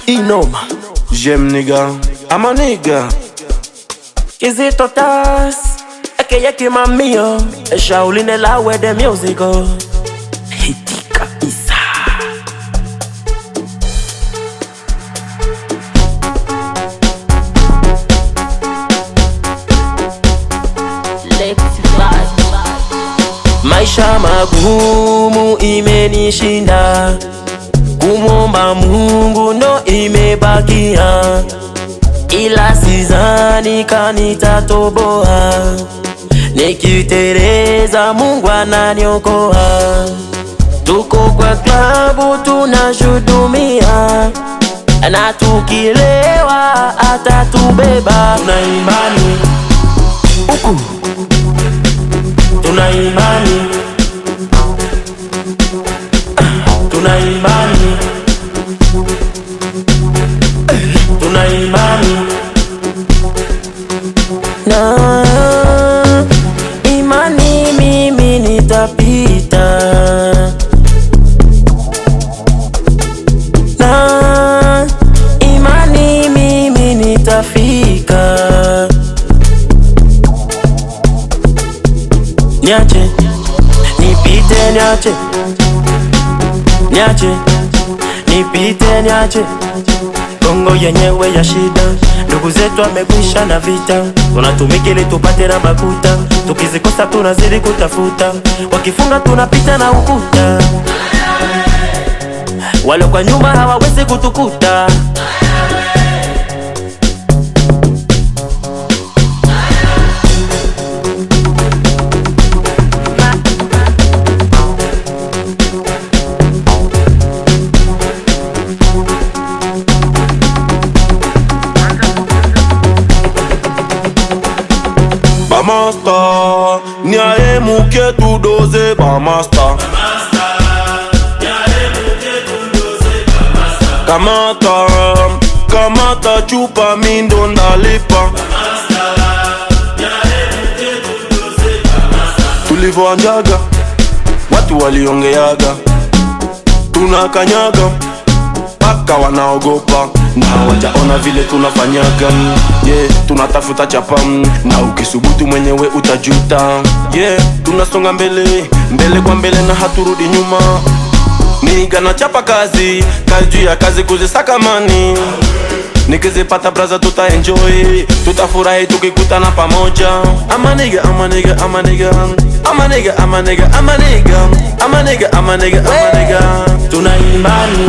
Inoma, j'aime nigga, I'm a nigga. Kizito Tas, eke yeki mamio, Shaolin la we the music. Hitika Isa. Maisha magumu imenishinda, kumwomba Mungu ndo imebakia, ila sizani kanitatoboa, nikitereza Mungu ananiokoa. Tuko kwa klabu tunashudumia, na tukilewa atatubeba. Tuna imani huku, tuna imani, tuna imani, tuna imani na imani, mimi nitapita, na imani mimi nitafika. Niache nipite, niache niache nipite, niache Kongo yenyewe ya shida, ndugu zetu wamekwisha na vita, tunatumika ili tupate na makuta, tukizikosa tunazidi kutafuta, wakifunga tunapita na ukuta, wale kwa nyuma hawawezi kutukuta. Bamasta, nyae muke tu doze Bamasta. Kamata, kamata chupa mindo ndalipa. Tulivyoanjaga, watu waliongeaga, tunakanyaga paka wanaogopa, na hawajaona vile tunafanyaga. Yeah, tunatafuta chapa, na ukisubutu mwenyewe utajuta. Yeah, tunasonga mbele, mbele kwa mbele na haturudi nyuma. Niga na chapa kazi, kazi ya kazi kuzisaka mani. Nikizipata braza tuta enjoy, tutafurahi tukikutana pamoja. I'm a nigga, I'm a nigga, I'm a nigga, I'm a nigga, I'm a nigga, I'm a nigga, I'm a nigga, I'm a nigga, I'm a nigga. Tuna imani